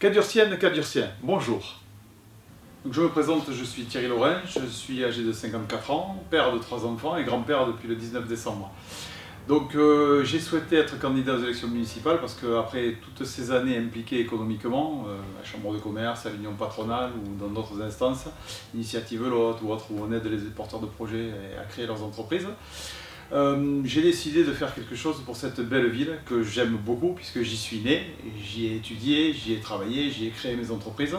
Cadurcienne, Cadurcien, bonjour. Donc je me présente, je suis Thierry Laurin, je suis âgé de 54 ans, père de 3 enfants et grand-père depuis le 19 décembre. Donc j'ai souhaité être candidat aux élections municipales parce qu'après toutes ces années impliquées économiquement, à la Chambre de commerce, à l'Union patronale ou dans d'autres instances, Initiative Lot ou autres, où on aide les porteurs de projets à créer leurs entreprises, j'ai décidé de faire quelque chose pour cette belle ville que j'aime beaucoup puisque j'y suis né, j'y ai étudié, j'y ai travaillé, j'y ai créé mes entreprises.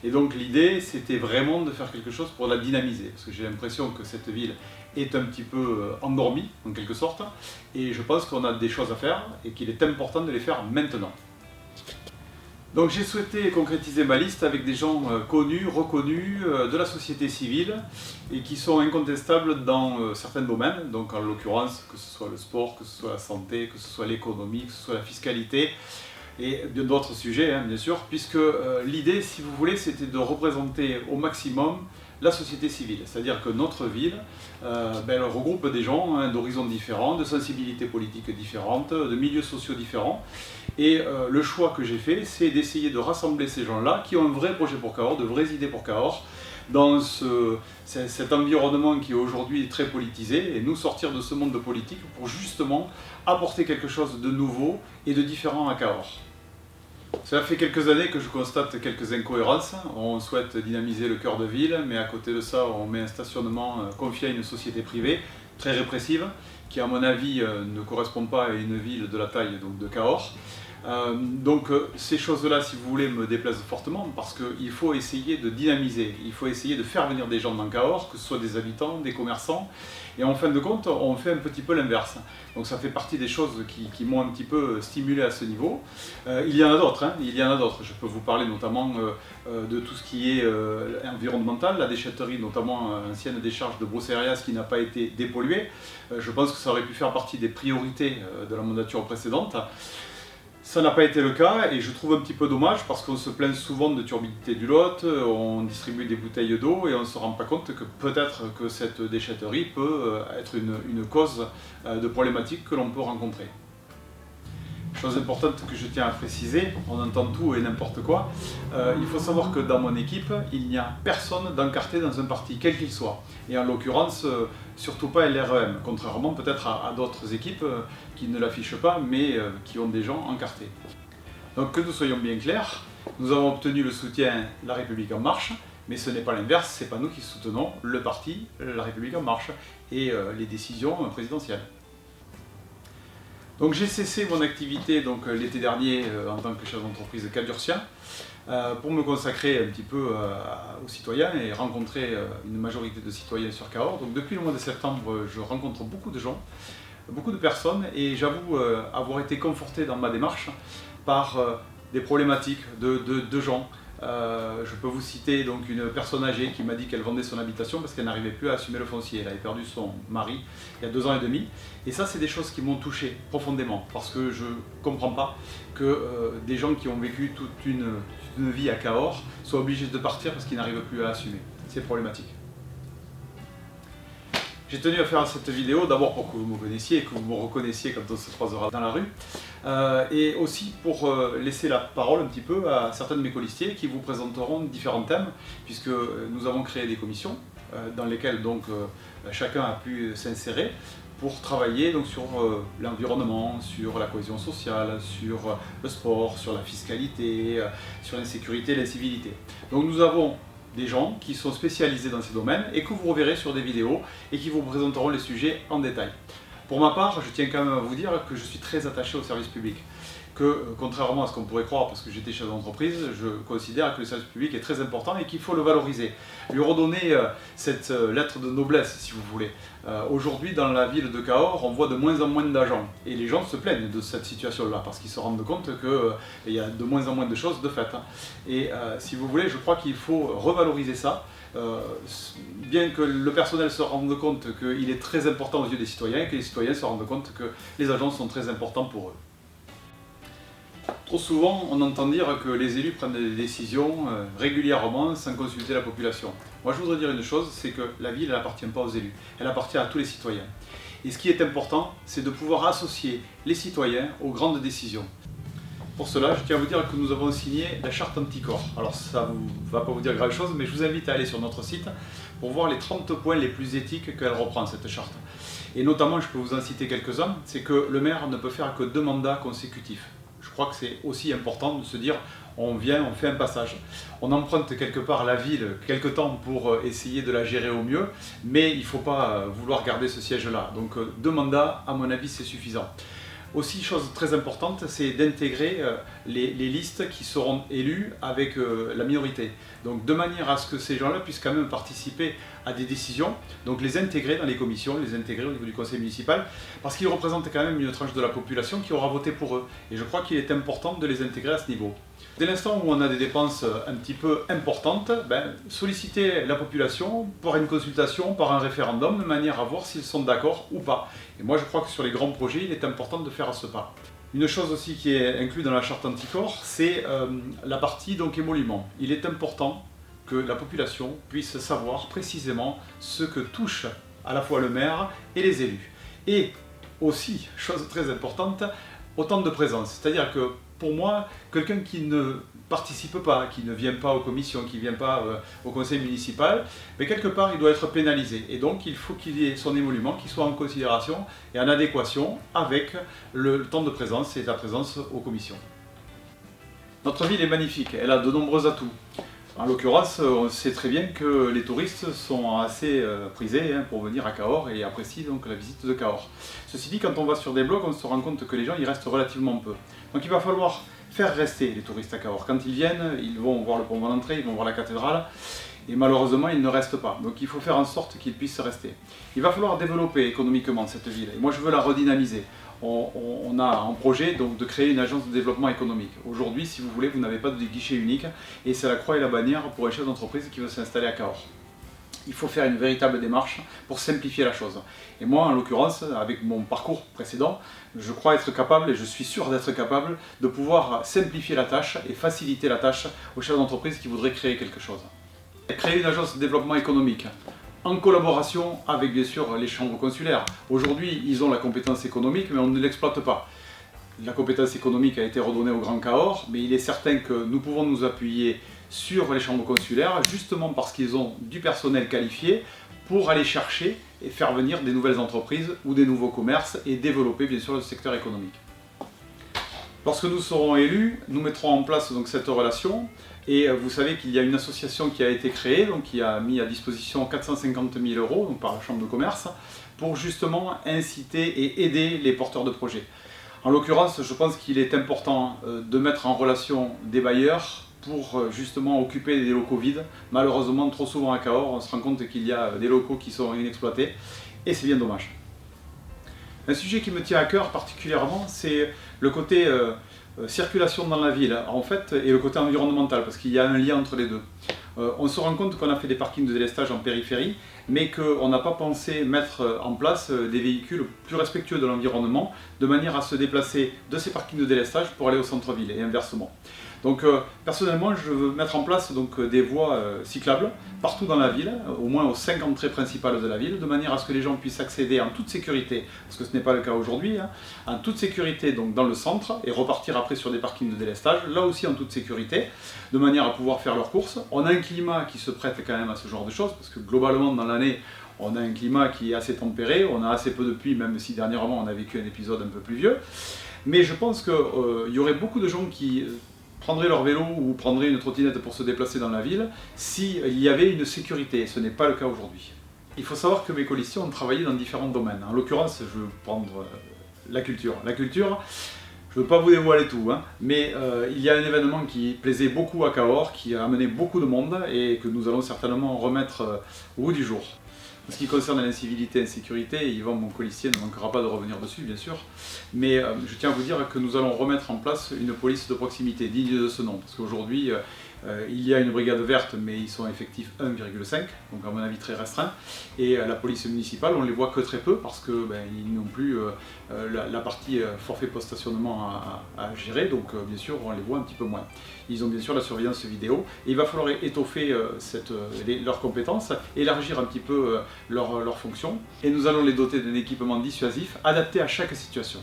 Et donc l'idée c'était vraiment de faire quelque chose pour la dynamiser parce que j'ai l'impression que cette ville est un petit peu endormie en quelque sorte et je pense qu'on a des choses à faire et qu'il est important de les faire maintenant. Donc j'ai souhaité concrétiser ma liste avec des gens connus, reconnus de la société civile et qui sont incontestables dans certains domaines, donc en l'occurrence que ce soit le sport, que ce soit la santé, que ce soit l'économie, que ce soit la fiscalité et bien d'autres sujets bien sûr, puisque l'idée, si vous voulez, c'était de représenter au maximum la société civile, c'est-à-dire que notre ville elle regroupe des gens d'horizons différents, de sensibilités politiques différentes, de milieux sociaux différents. Et le choix que j'ai fait, c'est d'essayer de rassembler ces gens-là qui ont un vrai projet pour Cahors, de vraies idées pour Cahors, dans cet environnement qui aujourd'hui est très politisé, et nous sortir de ce monde politique pour justement apporter quelque chose de nouveau et de différent à Cahors. Cela fait quelques années que je constate quelques incohérences. On souhaite dynamiser le cœur de ville, mais à côté de ça, on met un stationnement confié à une société privée, très répressive, qui à mon avis ne correspond pas à une ville de la taille de Cahors. Donc ces choses-là, si vous voulez, me déplaisent fortement parce qu'il faut essayer de dynamiser, il faut essayer de faire venir des gens dans Cahors, que ce soit des habitants, des commerçants, et en fin de compte, on fait un petit peu l'inverse. Donc ça fait partie des choses qui m'ont un petit peu stimulé à ce niveau. Il y en a d'autres, il y en a d'autres. Je peux vous parler notamment de tout ce qui est environnemental, la déchetterie, notamment ancienne décharge de Brosseirias qui n'a pas été dépolluée. Je pense que ça aurait pu faire partie des priorités de la mandature précédente. Ça n'a pas été le cas et je trouve un petit peu dommage parce qu'on se plaint souvent de turbidité du Lot, on distribue des bouteilles d'eau et on ne se rend pas compte que peut-être que cette déchetterie peut être une cause de problématiques que l'on peut rencontrer. Chose importante que je tiens à préciser, on entend tout et n'importe quoi, il faut savoir que dans mon équipe, il n'y a personne d'encarté dans un parti, quel qu'il soit. Et en l'occurrence, surtout pas LREM, contrairement peut-être à d'autres équipes qui ne l'affichent pas, mais qui ont des gens encartés. Donc que nous soyons bien clairs, nous avons obtenu le soutien La République En Marche, mais ce n'est pas l'inverse, c'est pas nous qui soutenons le parti La République En Marche et les décisions présidentielles. Donc j'ai cessé mon activité l'été dernier en tant que chef d'entreprise cadurcien pour me consacrer un petit peu aux citoyens et rencontrer une majorité de citoyens sur Cahors. Donc depuis le mois de septembre, je rencontre beaucoup de gens, beaucoup de personnes et j'avoue avoir été conforté dans ma démarche par des problématiques de gens. Je peux vous citer donc une personne âgée qui m'a dit qu'elle vendait son habitation parce qu'elle n'arrivait plus à assumer le foncier. Elle avait perdu son mari il y a 2 ans et demi. Et ça, c'est des choses qui m'ont touché profondément parce que je ne comprends pas que des gens qui ont vécu toute une vie à Cahors soient obligés de partir parce qu'ils n'arrivent plus à assumer. C'est problématique. J'ai tenu à faire cette vidéo d'abord pour que vous me connaissiez et que vous me reconnaissiez quand on se croisera dans la rue et aussi pour laisser la parole un petit peu à certains de mes colistiers qui vous présenteront différents thèmes puisque nous avons créé des commissions dans lesquelles chacun a pu s'insérer pour travailler sur l'environnement, sur la cohésion sociale, sur le sport, sur la fiscalité, sur l'insécurité et l'incivilité. Donc nous avons des gens qui sont spécialisés dans ces domaines et que vous reverrez sur des vidéos et qui vous présenteront les sujets en détail. Pour ma part, je tiens quand même à vous dire que je suis très attaché au service public. Que, contrairement à ce qu'on pourrait croire, parce que j'étais chef d'entreprise, je considère que le service public est très important et qu'il faut le valoriser. Lui redonner cette lettre de noblesse, si vous voulez. Aujourd'hui, dans la ville de Cahors, on voit de moins en moins d'agents. Et les gens se plaignent de cette situation-là, parce qu'ils se rendent compte qu'il y a de moins en moins de choses de fait. Et si vous voulez, je crois qu'il faut revaloriser ça. Bien que le personnel se rende compte qu'il est très important aux yeux des citoyens, et que les citoyens se rendent compte que les agents sont très importants pour eux. Trop souvent, on entend dire que les élus prennent des décisions régulièrement sans consulter la population. Moi, je voudrais dire une chose, c'est que la ville, elle n'appartient pas aux élus, elle appartient à tous les citoyens. Et ce qui est important, c'est de pouvoir associer les citoyens aux grandes décisions. Pour cela, je tiens à vous dire que nous avons signé la charte anticorps. Alors ça ne va pas vous dire grand chose, mais je vous invite à aller sur notre site pour voir les 30 points les plus éthiques qu'elle reprend, cette charte. Et notamment, je peux vous en citer quelques-uns, c'est que le maire ne peut faire que 2 mandats consécutifs. Je crois que c'est aussi important de se dire, on vient, on fait un passage. On emprunte quelque part la ville quelque temps pour essayer de la gérer au mieux, mais il ne faut pas vouloir garder ce siège-là. Donc 2 mandats, à mon avis, c'est suffisant. Aussi, chose très importante, c'est d'intégrer les listes qui seront élues avec la minorité. Donc de manière à ce que ces gens-là puissent quand même participer à des décisions, donc les intégrer dans les commissions, les intégrer au niveau du conseil municipal, parce qu'ils représentent quand même une tranche de la population qui aura voté pour eux. Et je crois qu'il est important de les intégrer à ce niveau. Dès l'instant où on a des dépenses un petit peu importantes, solliciter la population par une consultation, par un référendum, de manière à voir s'ils sont d'accord ou pas. Et moi je crois que sur les grands projets, il est important de faire ce pas. Une chose aussi qui est inclue dans la charte anticorps, c'est la partie donc émoluments. Il est important que la population puisse savoir précisément ce que touche à la fois le maire et les élus. Et aussi, chose très importante, autant de présence. C'est-à-dire que pour moi, quelqu'un qui ne participe pas, qui ne vient pas aux commissions, qui ne vient pas au conseil municipal, mais quelque part il doit être pénalisé. Et donc il faut qu'il y ait son émolument qui soit en considération et en adéquation avec le temps de présence et la présence aux commissions. Notre ville est magnifique, elle a de nombreux atouts. En l'occurrence, on sait très bien que les touristes sont assez prisés pour venir à Cahors et apprécient donc la visite de Cahors. Ceci dit, quand on va sur des blogs, on se rend compte que les gens y restent relativement peu. Donc il va falloir faire rester les touristes à Cahors. Quand ils viennent, ils vont voir le pont d'entrée, ils vont voir la cathédrale, et malheureusement, ils ne restent pas. Donc il faut faire en sorte qu'ils puissent rester. Il va falloir développer économiquement cette ville, et moi je veux la redynamiser. On a en projet donc, de créer une agence de développement économique. Aujourd'hui, si vous voulez, vous n'avez pas de guichet unique, et c'est la croix et la bannière pour un chef d'entreprise qui veut s'installer à Cahors. Il faut faire une véritable démarche pour simplifier la chose. Et moi, en l'occurrence, avec mon parcours précédent, je crois être capable, et je suis sûr d'être capable, de pouvoir simplifier la tâche et faciliter la tâche aux chefs d'entreprise qui voudraient créer quelque chose. Créer une agence de développement économique, en collaboration avec bien sûr les chambres consulaires. Aujourd'hui, ils ont la compétence économique, mais on ne l'exploite pas. La compétence économique a été redonnée au Grand Cahors, mais il est certain que nous pouvons nous appuyer sur les chambres consulaires, justement parce qu'ils ont du personnel qualifié pour aller chercher et faire venir des nouvelles entreprises ou des nouveaux commerces et développer bien sûr le secteur économique. Lorsque nous serons élus, nous mettrons en place donc cette relation et vous savez qu'il y a une association qui a été créée, donc qui a mis à disposition 450 000 € donc par la Chambre de commerce pour justement inciter et aider les porteurs de projets. En l'occurrence, je pense qu'il est important de mettre en relation des bailleurs pour justement occuper des locaux vides. Malheureusement, trop souvent à Cahors, on se rend compte qu'il y a des locaux qui sont inexploités et c'est bien dommage. Un sujet qui me tient à cœur particulièrement, c'est le côté circulation dans la ville en fait, et le côté environnemental, parce qu'il y a un lien entre les deux. On se rend compte qu'on a fait des parkings de délestage en périphérie, mais qu'on n'a pas pensé mettre en place des véhicules plus respectueux de l'environnement, de manière à se déplacer de ces parkings de délestage pour aller au centre-ville, et inversement. Donc personnellement, je veux mettre en place donc, des voies cyclables partout dans la ville, au moins aux 5 entrées principales de la ville, de manière à ce que les gens puissent accéder en toute sécurité, parce que ce n'est pas le cas aujourd'hui, en toute sécurité donc, dans le centre, et repartir après sur des parkings de délestage, là aussi en toute sécurité, de manière à pouvoir faire leurs courses. On a un climat qui se prête quand même à ce genre de choses, parce que globalement dans l'année, on a un climat qui est assez tempéré, on a assez peu de pluie, même si dernièrement on a vécu un épisode un peu pluvieux. Mais je pense qu'il y aurait beaucoup de gens qui prendraient leur vélo ou prendraient une trottinette pour se déplacer dans la ville s'il y avait une sécurité. Ce n'est pas le cas aujourd'hui. Il faut savoir que mes colistiers ont travaillé dans différents domaines. En l'occurrence, je veux prendre la culture. La culture, je ne veux pas vous dévoiler tout, mais il y a un événement qui plaisait beaucoup à Cahors, qui a amené beaucoup de monde et que nous allons certainement remettre au bout du jour. En ce qui concerne l'incivilité et l'insécurité, Yvan, mon colistier, ne manquera pas de revenir dessus, bien sûr. Mais je tiens à vous dire que nous allons remettre en place une police de proximité digne de ce nom. Parce qu'aujourd'hui, il y a une brigade verte, mais ils sont effectifs 1,5, donc à mon avis très restreint. Et la police municipale, on les voit que très peu, parce qu'ils n'ont plus la partie forfait post-stationnement à gérer, donc bien sûr, on les voit un petit peu moins. Ils ont bien sûr la surveillance vidéo, et il va falloir étoffer leurs compétences, élargir un petit peu leurs fonctions, et nous allons les doter d'un équipement dissuasif adapté à chaque situation.